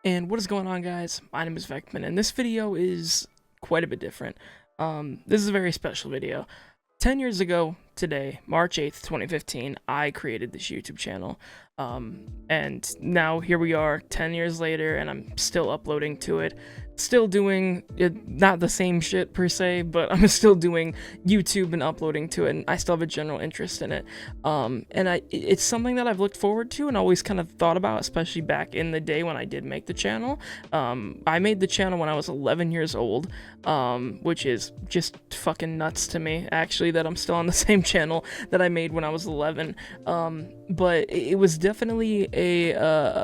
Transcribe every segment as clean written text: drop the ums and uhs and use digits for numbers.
And what is going on, guys? My name is Vecmen, and this video is quite a bit different. This is a very special video. 10 years ago today, March 8th, 2015, I created this YouTube channel. And now here we are 10 years later, and I'm still uploading to it. Still doing it, not the same shit per se, but I'm still doing YouTube and uploading to it, and I still have a general interest in it. It's something that I've looked forward to and always kind of thought about, especially back in the day when I did make the channel. I made the channel when I was 11 years old, which is just fucking nuts to me, actually, that I'm still on the same channel that I made when I was 11. But it was definitely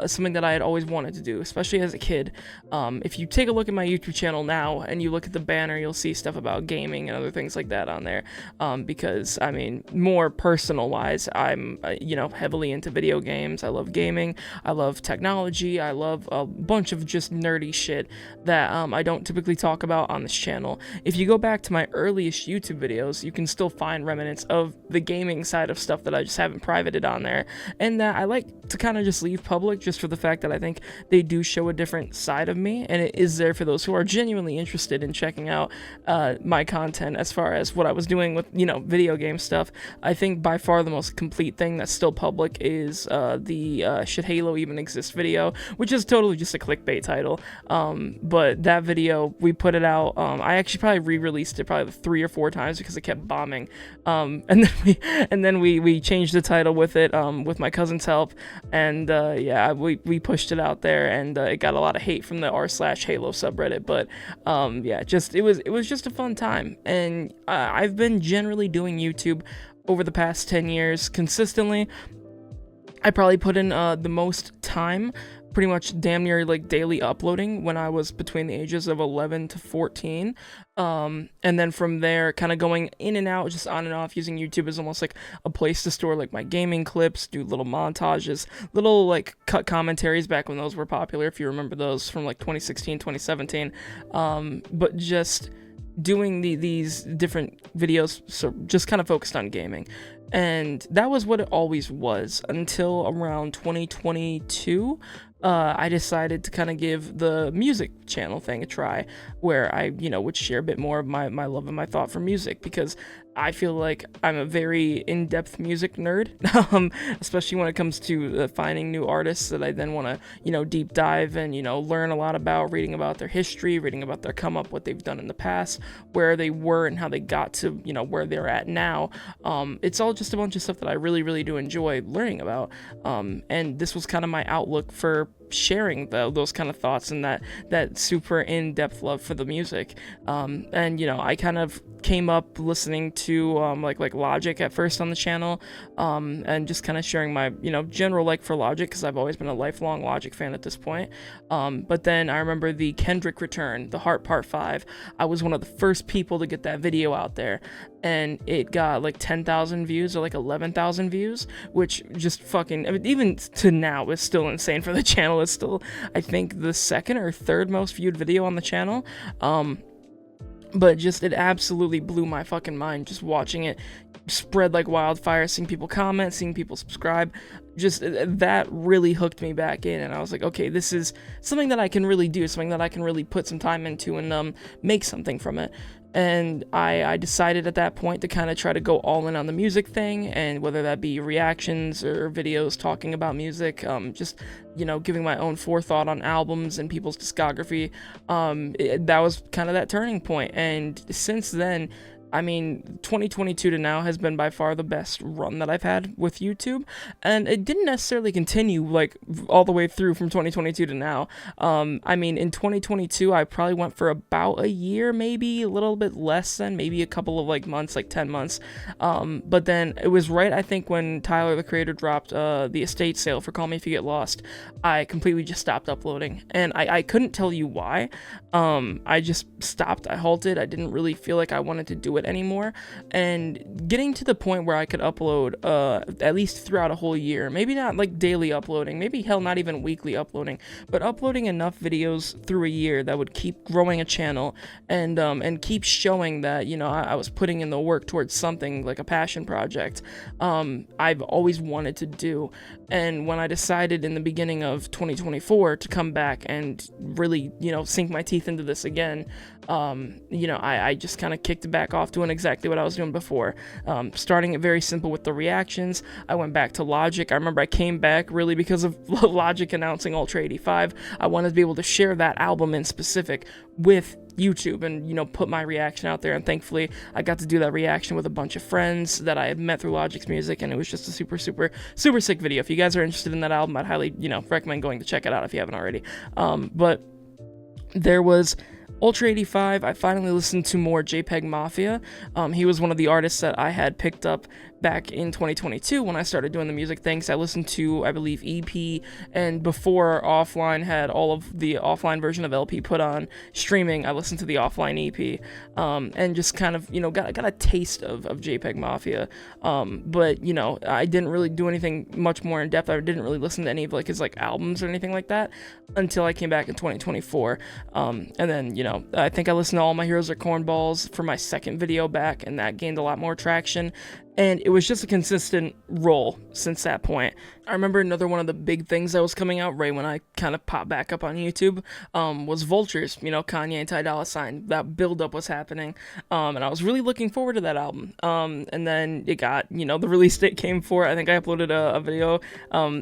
something that I had always wanted to do, especially as a kid. If you take a look at my YouTube channel now and you look at the banner, you'll see stuff about gaming and other things like that on there. Because I mean, more personal wise, I'm heavily into video games. I love gaming. I love technology. I love a bunch of just nerdy shit that I don't typically talk about on this channel. If you go back to my earliest YouTube videos, you can still find remnants of the gaming side of stuff that I just haven't privated on there, and that I like to kind of just leave public, just for the fact that I think they do show a different side of me, and it is there for those who are genuinely interested in checking out my content. As far as what I was doing with video game stuff, I think by far the most complete thing that's still public is the Should Halo Even Exist video, which is totally just a clickbait title. But that video, we put it out. I actually probably re-released it probably 3 or 4 times because it kept bombing. And then we changed the title with it with my cousin's help, and yeah, we pushed it out there, and it got a lot of hate from the r/Halo subreddit. But yeah, it was just a fun time, and I've been generally doing YouTube over the past 10 years consistently. I probably put in the most time, pretty much damn near like daily uploading, when I was between the ages of 11 to 14. And then from there, kind of going in and out, just on and off, using YouTube as almost like a place to store like my gaming clips, do little montages, little like cut commentaries back when those were popular, if you remember those from like 2016, 2017. But just doing these different videos, so just kind of focused on gaming. And that was what it always was until around 2022. I decided to kind of give the music channel thing a try, where I, would share a bit more of my love and my thought for music, because I feel like I'm a very in-depth music nerd, especially when it comes to finding new artists that I then want to, deep dive and, learn a lot about, reading about their history, reading about their come up, what they've done in the past, where they were and how they got to, where they're at now. It's all just a bunch of stuff that I really, really do enjoy learning about. And this was kind of my outlook for sharing those kind of thoughts and that super in-depth love for the music. And I kind of came up listening to like Logic at first on the channel, and just kind of sharing my general like for Logic, because I've always been a lifelong Logic fan at this point. But then I remember the Kendrick Return, the Heart Part 5. I was one of the first people to get that video out there, and it got like 10,000 views or like 11,000 views, which just fucking, I mean, even to now is still insane for the channel. It's still, I think, the second or third most viewed video on the channel. But just, it absolutely blew my fucking mind just watching it spread like wildfire, seeing people comment, seeing people subscribe. Just that really hooked me back in, and I was like, okay, this is something that I can really do, something that I can really put some time into and make something from it. And I decided at that point to kind of try to go all in on the music thing, and whether that be reactions or videos talking about music, just giving my own forethought on albums and people's discography. That was kind of that turning point, and since then, I mean, 2022 to now has been by far the best run that I've had with YouTube, and it didn't necessarily continue like all the way through from 2022 to now. I mean, in 2022, I probably went for about a year, maybe a little bit less than, maybe a couple of like months, like 10 months. But then it was right, I think, when Tyler, the Creator, dropped the estate sale for Call Me If You Get Lost, I completely just stopped uploading, and I couldn't tell you why. I just stopped, I halted, I didn't really feel like I wanted to do it it anymore, and getting to the point where I could upload at least throughout a whole year, maybe not like daily uploading, maybe hell not even weekly uploading, but uploading enough videos through a year that would keep growing a channel and keep showing that, you know, I was putting in the work towards something like a passion project I've always wanted to do. And when I decided in the beginning of 2024 to come back and really, you know, sink my teeth into this again, you know, I just kind of kicked it back off doing exactly what I was doing before, starting it very simple with the reactions. I went back to Logic. I remember I came back really because of Logic announcing Ultra 85. I wanted to be able to share that album in specific with YouTube and, you know, put my reaction out there, and thankfully I got to do that reaction with a bunch of friends that I had met through Logic's music, and it was just a super sick video. If you guys are interested in that album, I'd highly, you know, recommend going to check it out if you haven't already. But there was Ultra 85. I finally listened to more JPEG Mafia. He was one of the artists that I had picked up back in 2022 when I started doing the music things. I listened to, I believe, EP, and before Offline had all of the offline version of LP put on streaming, I listened to the offline EP, and just kind of, you know, got a taste of JPEG Mafia. But, you know, I didn't really do anything much more in depth. I didn't really listen to any of like his like albums or anything like that until I came back in 2024. And then, you know, I think I listened to All My Heroes Are Cornballs for my second video back, and that gained a lot more traction. And it was just a consistent roll since that point. I remember another one of the big things that was coming out right when I kind of popped back up on YouTube was Vultures, you know, Kanye and Ty Dolla $ign. That build-up was happening, and I was really looking forward to that album. And then it got, you know, the release date came for it. I think I uploaded a video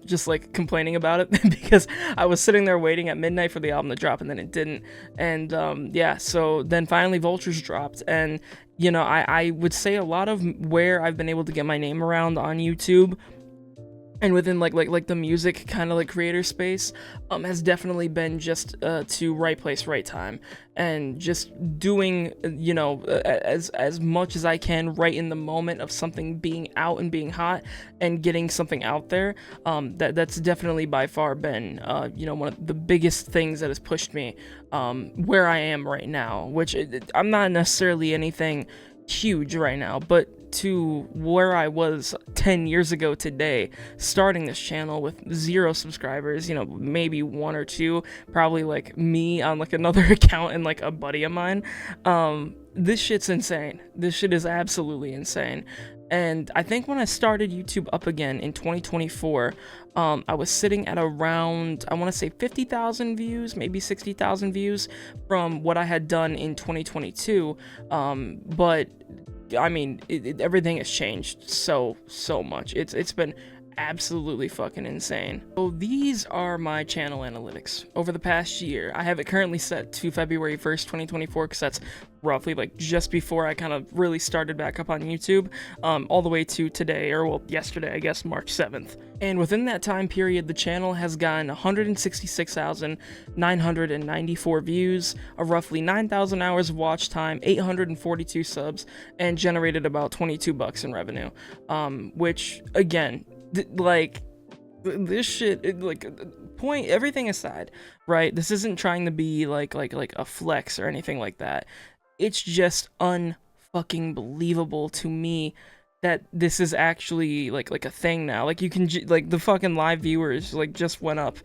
just like complaining about it because I was sitting there waiting at midnight for the album to drop, and then it didn't. And yeah, so then finally Vultures dropped, and you know, I would say a lot of where I've been able to get my name around on YouTube and within like the music kind of like creator space has definitely been just to right place, right time, and just doing, you know, as much as I can right in the moment of something being out and being hot and getting something out there. That's definitely by far been you know, one of the biggest things that has pushed me where I am right now, which I'm not necessarily anything huge right now, but to where I was 10 years ago today, starting this channel with 0 subscribers, you know, maybe 1 or 2, probably like me on like another account and like a buddy of mine. This shit's insane. This shit is absolutely insane. And I think when I started YouTube up again in 2024, I was sitting at around, I want to say 50,000 views, maybe 60,000 views from what I had done in 2022. But I mean, everything has changed so much. It's been absolutely fucking insane. So these are my channel analytics over the past year. I have it currently set to February 1st, 2024, because that's roughly like just before I kind of really started back up on YouTube, all the way to today, or well, yesterday, I guess, March 7th. And within that time period, the channel has gotten 166,994 views, of roughly 9,000 hours of watch time, 842 subs, and generated about $22 in revenue. Which, again, like, this shit, like, point everything aside, right? This isn't trying to be like a flex or anything like that. It's just unfucking believable to me that this is actually like a thing now. Like, you can like, the fucking live viewers like just went up.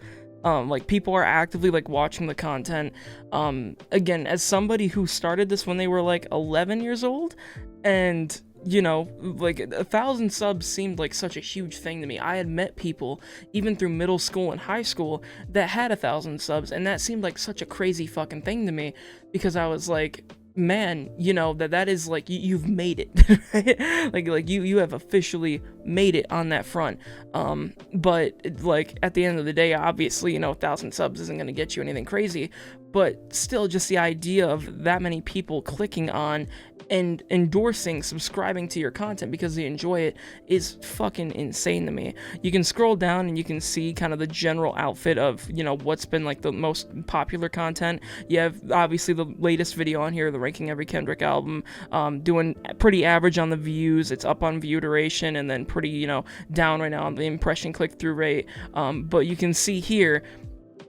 Like, people are actively like watching the content. Again, as somebody who started this when they were like 11 years old, and you know, like 1,000 subs seemed like such a huge thing to me. I had met people even through middle school and high school that had 1,000 subs, and that seemed like such a crazy fucking thing to me, because I was like, man, you know, that is like, you've made it, right? like you have officially made it on that front. But like, at the end of the day, obviously, you know, 1,000 subs isn't going to get you anything crazy, but still, just the idea of that many people clicking on and endorsing, subscribing to your content because they enjoy it is fucking insane to me. You can scroll down and you can see kind of the general outfit of, you know, what's been like the most popular content. You have obviously the latest video on here, the ranking every Kendrick album, doing pretty average on the views. It's up on view duration, and then pretty, you know, down right now on the impression click-through rate. But you can see here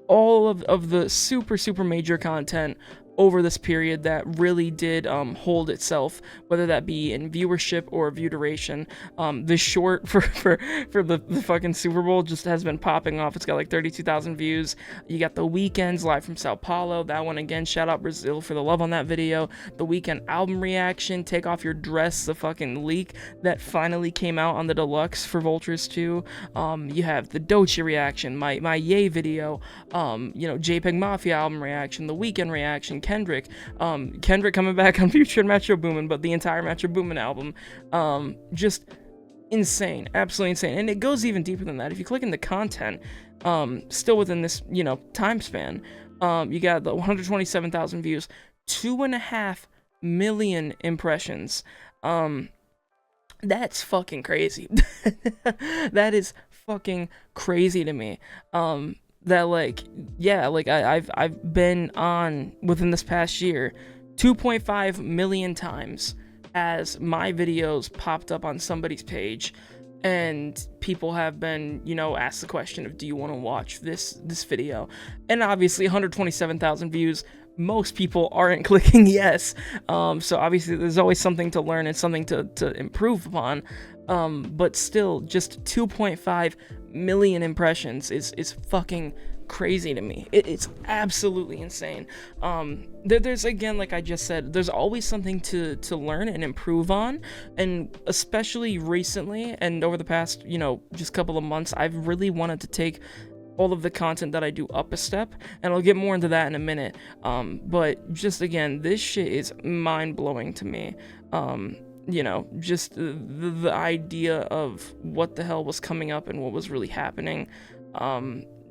all of the super major content over this period that really did hold itself, whether that be in viewership or view duration. This short for the fucking Super Bowl just has been popping off. It's got like 32,000 views. You got The Weeknd's live from Sao Paulo. That one again, shout out Brazil for the love on that video. The Weeknd album reaction, Take Off Your Dress, the fucking leak that finally came out on the deluxe for Vultures 2. You have the Doechii reaction, my Ye video, JPEG Mafia album reaction, The Weeknd reaction, Kendrick coming back on Future and Metro Boomin, but the entire Metro Boomin album, just insane, absolutely insane. And it goes even deeper than that. If you click into content, still within this, time span, you got the 127,000 views, 2.5 million impressions. That's fucking crazy. That is fucking crazy to me. I've been on, within this past year, 2.5 million times as my videos popped up on somebody's page, and people have been, asked the question of, do you want to watch this video? And obviously 127,000 views, most people aren't clicking yes. So obviously there's always something to learn and something to improve upon. But still, just 2.5 million impressions is fucking crazy to me. It's absolutely insane. There's, again, like I just said, there's always something to learn and improve on, and especially recently and over the past, just couple of months, I've really wanted to take all of the content that I do up a step, and I'll get more into that in a minute. But just, again, this shit is mind-blowing to me. Just the idea of what the hell was coming up and what was really happening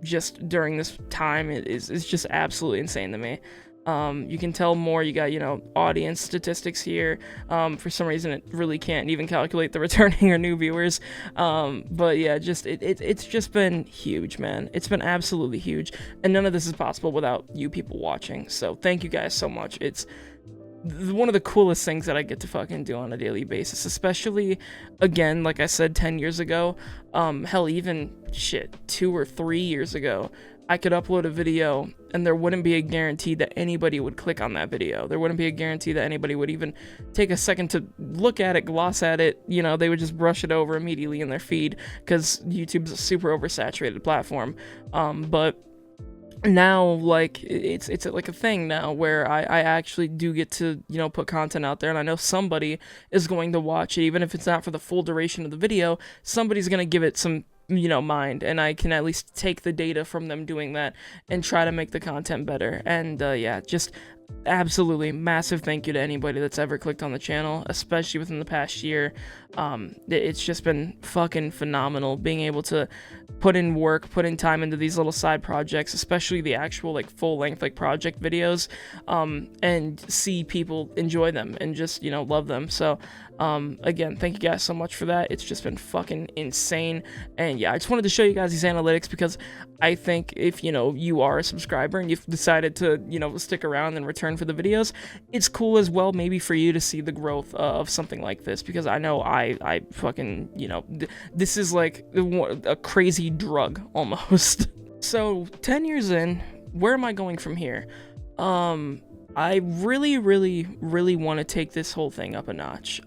just during this time is just absolutely insane to me. You can tell more. You got, audience statistics here. For some reason, it really can't even calculate the returning or new viewers. But yeah, it's just been huge, man. It's been absolutely huge. And none of this is possible without you people watching. So thank you guys so much. It's one of the coolest things that I get to fucking do on a daily basis, especially, again, like I said, 10 years ago, hell, even, 2 or 3 years ago, I could upload a video, and there wouldn't be a guarantee that anybody would click on that video. There wouldn't be a guarantee that anybody would even take a second to look at it, gloss at it. They would just brush it over immediately in their feed, because YouTube's a super oversaturated platform. But now, like, it's like a thing now where I actually do get to, put content out there, and I know somebody is going to watch it, even if it's not for the full duration of the video. Somebody's going to give it some, mind, and I can at least take the data from them doing that and try to make the content better. And yeah, just absolutely massive thank you to anybody that's ever clicked on the channel, especially within the past year. It's just been fucking phenomenal being able to put in work, put in time into these little side projects, especially the actual, like, full-length, like, project videos, and see people enjoy them and just, love them. So again, thank you guys so much for that. It's just been fucking insane. And yeah, I just wanted to show you guys these analytics because I think if, you are a subscriber and you've decided to, stick around and return for the videos, it's cool as well maybe for you to see the growth of something like this, because I know I fucking, this is like a crazy drug almost. So 10 years in, where am I going from here? I really want to take this whole thing up a notch.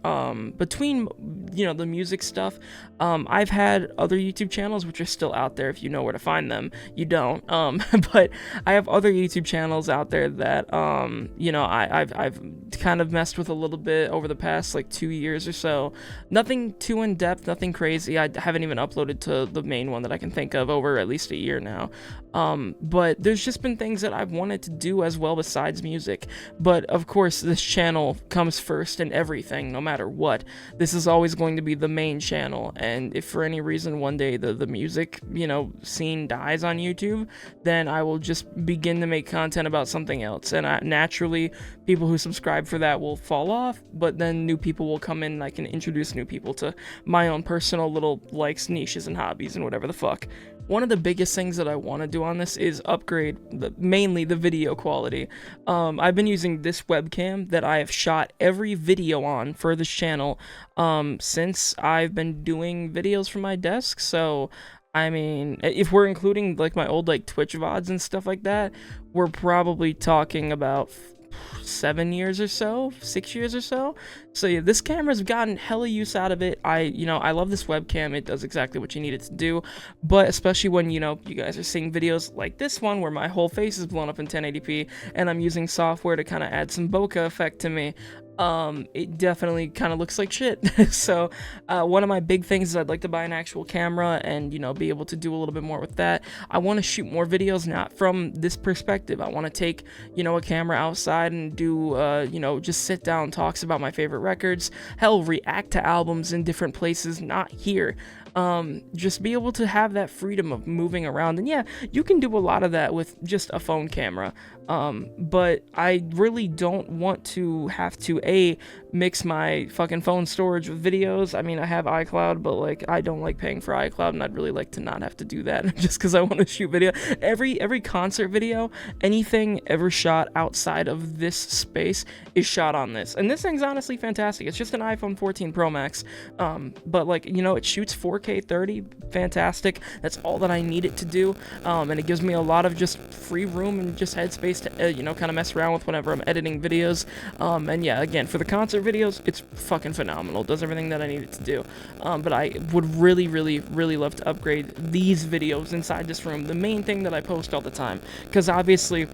Between, the music stuff, I've had other YouTube channels which are still out there if you know where to find them. You don't, but I have other YouTube channels out there that, I've kind of messed with a little bit over the past, like, 2 years or so. Nothing too in-depth, nothing crazy. I haven't even uploaded to the main one that I can think of over at least a year now. But there's just been things that I've wanted to do as well besides music. But of course, this channel comes first in everything, no matter what. This is always going to be the main channel, and if for any reason one day the music, scene dies on YouTube, then I will just begin to make content about something else. And naturally, people who subscribe for that will fall off, but then new people will come in, and I can introduce new people to my own personal little likes, niches, and hobbies, and whatever the fuck. One of the biggest things that I want to do on this is upgrade mainly the video quality. I've been using this webcam that I have shot every video on for this channel since I've been doing videos from my desk. So, I mean, if we're including, like, my old, like, Twitch VODs and stuff like that, we're probably talking about 7 years or so, 6 years or so. So yeah, this camera's gotten hella use out of it. I love this webcam. It does exactly what you need it to do. But especially when, you guys are seeing videos like this one where my whole face is blown up in 1080p and I'm using software to kind of add some bokeh effect to me. It definitely kind of looks like shit. So one of my big things is I'd like to buy an actual camera and, be able to do a little bit more with that. I want to shoot more videos, not from this perspective. I want to take, a camera outside and do, just sit down talks about my favorite records. Hell, react to albums in different places, not here. Just be able to have that freedom of moving around. And yeah, you can do a lot of that with just a phone camera. But I really don't want to have to mix my fucking phone storage with videos. I mean, I have iCloud, but like I don't like paying for iCloud, and I'd really like to not have to do that just because I want to shoot video. Every concert video, anything ever shot outside of this space is shot on this, and this thing's honestly fantastic. It's just an iPhone 14 Pro Max, but like it shoots 4K 30, fantastic. That's all that I need it to do, and it gives me a lot of just free room and just headspace to kind of mess around with whenever I'm editing videos. And yeah, again, for the concert videos, it's fucking phenomenal. It does everything that I need it to do. But I would really, really, really love to upgrade these videos inside this room, the main thing that I post all the time, because obviously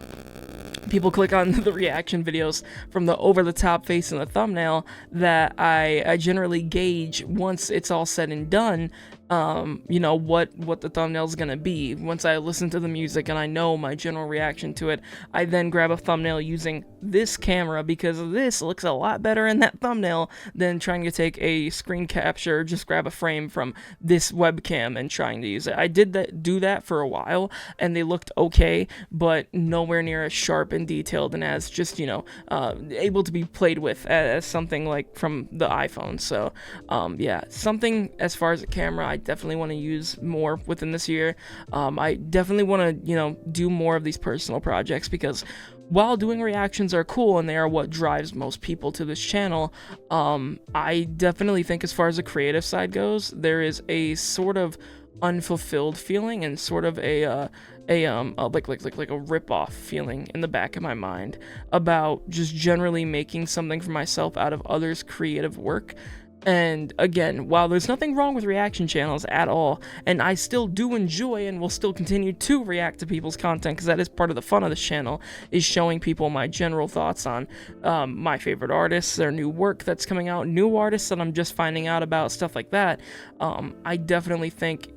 people click on the reaction videos from the over-the-top face in the thumbnail that I generally gauge once it's all said and done, what the thumbnail's gonna be. Once I listen to the music and I know my general reaction to it, I then grab a thumbnail using this camera, because this looks a lot better in that thumbnail than trying to take a screen capture, just grab a frame from this webcam and trying to use it. I did do that for a while, and they looked okay, but nowhere near as sharp and detailed and as just, able to be played with as something like from the iPhone. So, yeah, something as far as a camera, I definitely want to use more within this year. I definitely want to, do more of these personal projects, because while doing reactions are cool and they are what drives most people to this channel, I definitely think as far as the creative side goes, there is a sort of unfulfilled feeling and sort of a rip-off feeling in the back of my mind about just generally making something for myself out of others' creative work. And again, while there's nothing wrong with reaction channels at all, and I still do enjoy and will still continue to react to people's content, because that is part of the fun of this channel, is showing people my general thoughts on my favorite artists, their new work that's coming out, new artists that I'm just finding out about, stuff like that. I definitely think,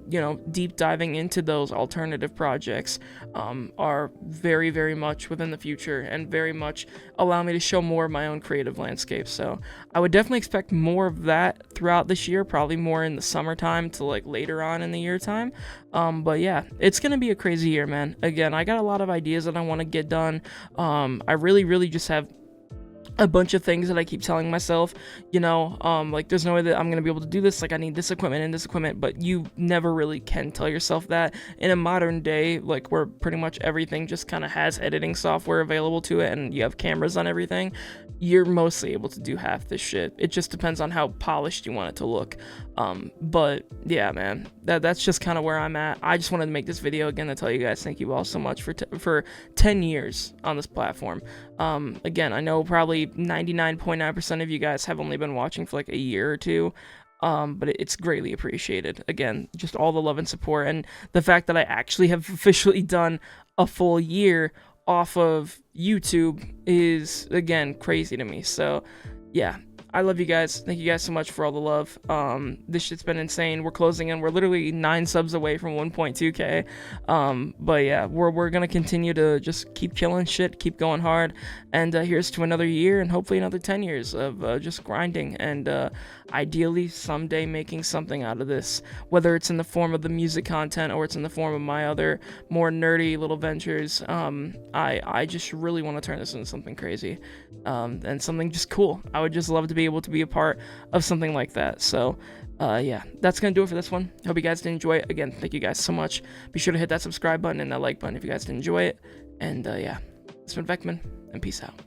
deep diving into those alternative projects are very, very much within the future, and very much allow me to show more of my own creative landscape. So I would definitely expect more of that throughout this year, probably more in the summertime to like later on in the year time. But yeah, it's gonna be a crazy year, man. Again, I got a lot of ideas that I want to get done. I really just have a bunch of things that I keep telling myself, like there's no way that I'm gonna be able to do this, like I need this equipment and this equipment, but you never really can tell yourself that in a modern day, like where pretty much everything just kind of has editing software available to it and you have cameras on everything. You're mostly able to do half this shit. It just depends on how polished you want it to look. But yeah, man, that's just kind of where I'm at. I just wanted to make this video again to tell you guys thank you all so much for 10 years on this platform. Again, I know probably 99.9% of you guys have only been watching for like a year or two. But it's greatly appreciated. Again, just all the love and support, and the fact that I actually have officially done a full year off of YouTube is, again, crazy to me. So yeah, I love you guys. Thank you guys so much for all the love. This shit's been insane. We're closing in. We're literally 9 subs away from 1.2k. But yeah, we're gonna continue to just keep killing shit, keep going hard, and here's to another year and hopefully another 10 years of just grinding and ideally someday making something out of this, whether it's in the form of the music content or it's in the form of my other more nerdy little ventures. I just really want to turn this into something crazy, and something just cool. I would just love to be able to be a part of something like that. So yeah, that's gonna do it for this one. Hope you guys did enjoy it. Again, thank you guys so much. Be sure to hit that subscribe button and that like button if you guys did enjoy it. And yeah, it's been Vecmen, and peace out.